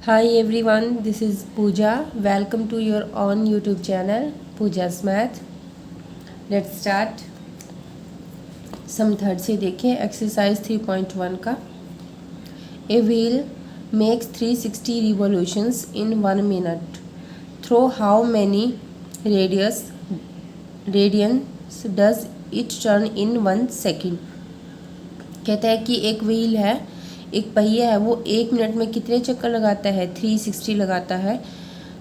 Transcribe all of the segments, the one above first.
Hi everyone, this is Pooja. Welcome to your own YouTube channel, Pooja's Math. Let's start. Sum third से देखें exercise 3.1 का। A wheel makes 360 revolutions in 1 minute through how many radians does it turn in 1 second. कहता है कि एक wheel है, एक पहिया है, वो 1 मिनट में कितने चक्कर लगाता है? 360 लगाता है।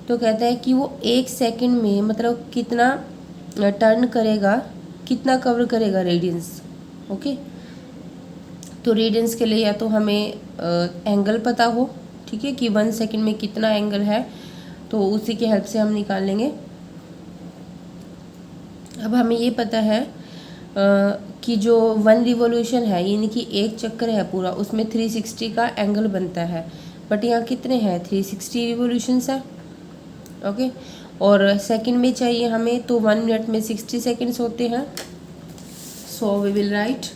तो कहता है कि वो 1 सेकंड में मतलब कितना टर्न करेगा, कितना कवर करेगा रेडियंस। ओके, तो रेडियंस के लिए या तो हमें एंगल पता हो, ठीक है, कि 1 सेकंड में कितना एंगल है, तो उसी की हेल्प से हम निकाल लेंगे। अब हमें ये पता है कि जो 1 रिवोल्यूशन है यानी कि एक चक्कर है पूरा, उसमें 360 का एंगल बनता है। बट यहाँ कितने हैं? 360 रिवोल्यूशंस है। ओके, और सेकंड में चाहिए हमें, तो 1 मिनट में 60 सेकंड्स होते हैं। So we will write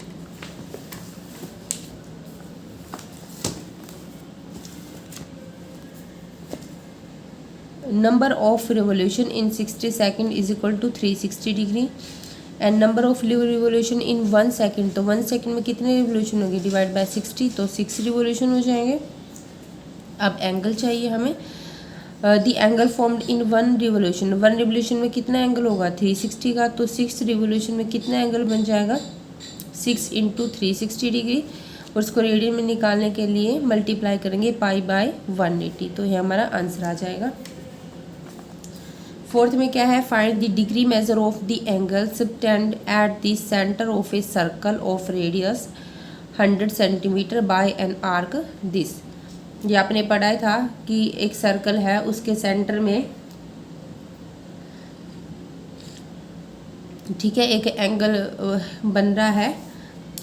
number of revolution in 60 second is equal to 360 degree and number of revolution in 1 second, तो 1 सेकंड में कितने रिवोल्यूशन होंगे? डिवाइड बाय 60, तो 6 रिवोल्यूशन हो जाएंगे। अब एंगल चाहिए हमें। The angle formed in 1 revolution, 1 revolution में कितना एंगल होगा? 360 का, तो 6 रिवोल्यूशन में कितना एंगल बन जाएगा? 6 इंटू 360 डिग्री। और उसको रेडियन में निकालने के लिए मल्टीप्लाई करेंगे पाई बाय 180, तो ये हमारा आंसर आ जाएगा। फोर्थ में क्या है? Find the degree measure of the angle subtend at the centre of A circle of radius 100 centimetre bye an arc this. ये आपने पढ़ा था कि एक सर्कल है, उसके सेंटर में, ठीक है, एक एंगल बन रहा है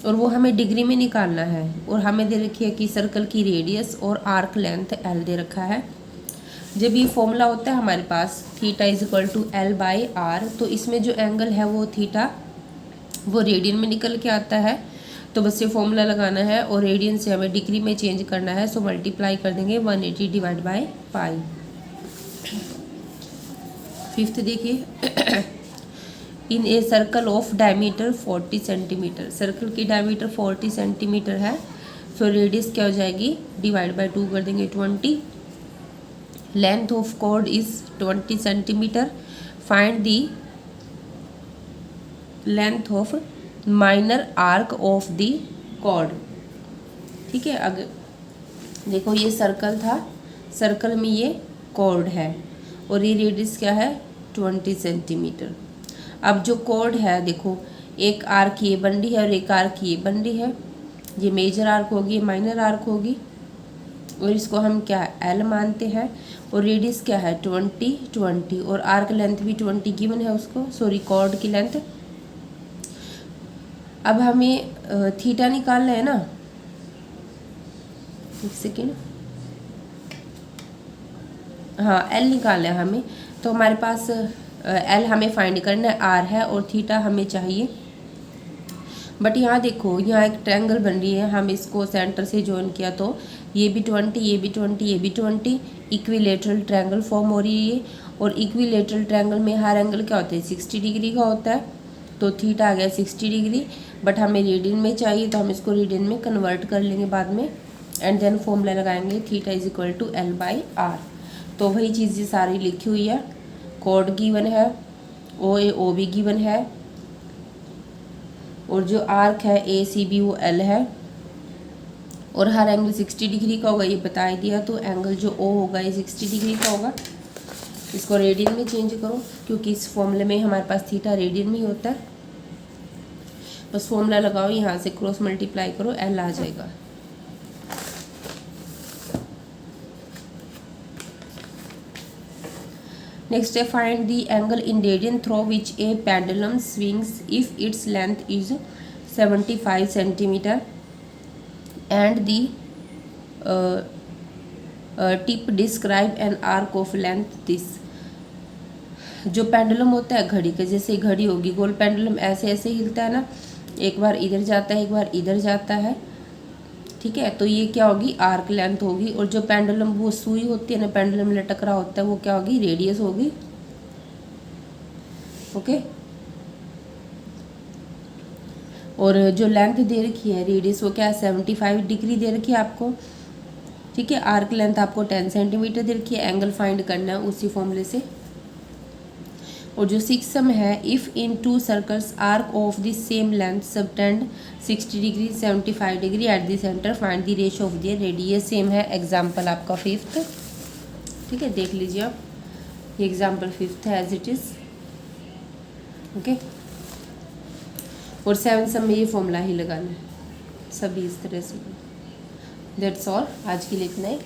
और वो हमें डिग्री में निकालना है। और हमें दे रखी है कि सर्कल की रेडियस और आर्क लेंथ एल दे रखा है। जब ये फॉर्मूला होता है हमारे पास theta is equal to L by are, तो इसमें जो एंगल है वो थीटा, वो रेडियन में निकल के आता है। तो बस ये फॉर्मूला लगाना है और रेडियन से हमें डिग्री में चेंज करना है। सो मल्टीप्लाई कर देंगे 180 डिवाइड बाई पाई। फिफ्थ देखिए, in a circle of diameter 40 centimetre, circle की डायमीटर 40 सेंटीमीटर है। सो रेडियस क्या हो जाएगी? डिवाइड बाई 2 कर देंगे 20। Length of chord is 20 centimetre. Find the length of minor arc of the chord. ठीक है, अगर देखो ये सर्कल था, सर्कल में ये कॉर्ड है और ये रेडियस क्या है? 20 सेंटीमीटर। अब जो कॉर्ड है देखो, एक आर्क ये बन रही है और एक आर्क ये बन रही है। ये मेजर आर्क होगी, ये माइनर आर्क होगी, और इसको हम क्या एल मानते हैं। और रेडियस क्या है? 20 और आर्क लेंथ भी 20 गिवन है उसको, सॉरी कॉर्ड की लेंथ। अब हमें थीटा निकालना है ना, एक सेकेंड, हाँ एल निकालना है हमें। तो हमारे पास एल हमें फाइंड करना है, आर है और थीटा हमें चाहिए। बट यहाँ देखो, यहाँ एक ट्रायंगल बन रही है, हम इसको सेंटर से ज्वाइन किया तो ये भी 20, ये भी 20, ये भी 20, इक्विलेटरल ट्रायंगल फॉर्म हो रही है ये। और इक्विलेटरल ट्रायंगल में हर एंगल क्या होता है? 60 डिग्री का होता है। तो थीटा आ गया 60 डिग्री, बट हमें रेडियन में चाहिए तो हम इसको रेडियन में कन्वर्ट कर लेंगे बाद में। एंड देन फॉर्मूला लगाएंगे theta is equal to L by are. तो वही चीज़ ये सारी लिखी हुई है। कॉर्ड गिवन है, ओ भी गिवन है, और जो आर्क है ए सी बी वो एल है, और हर एंगल 60 डिग्री का होगा ये बता ही दिया। तो एंगल जो ओ होगा ये 60 डिग्री का होगा। इसको रेडियन में चेंज करो, क्योंकि इस फॉर्मूले में हमारे पास थीटा रेडियन में ही होता है। बस फॉर्मूला लगाओ, यहाँ से क्रॉस मल्टीप्लाई करो, एल आ जाएगा। नेक्स्ट है find the angle in radian through which A pendulum swings if its length is 75 centimetre and the tip describe an arc of length this. जो पेंडुलम होता है घड़ी का, जैसे घड़ी होगी गोल, पेंडुलम ऐसे ऐसे हिलता है ना, एक बार इधर जाता है एक बार इधर जाता है, ठीक है, तो ये क्या होगी, आर्क लेंथ होगी। और जो पेंडुलम वो सुई होती है ना, पेंडुलम लटक रहा होता है, वो क्या होगी, रेडियस होगी। ओके, और जो लेंथ दे रखी है रेडियस, वो क्या है, 75 डिग्री दे रखी है आपको। ठीक है, आर्क लेंथ आपको 10 सेंटीमीटर दे रखी है। एंगल फाइंड करना है उसी फॉर्मूले से। और जो 6 सम है, if in 2 circles arc of the same length subtend 60 degree 75 degree at the centre find the ratio of the radius. Same है एग्जाम्पल आपका 5th। ठीक है, देख लीजिए आप, ये एग्जाम्पल 5th है एज इट इज़। ओके, और 7 सम में ये फॉर्मूला ही लगाना है सभी इस तरह से। दैट्स ऑल, आज के लिए इतना ही।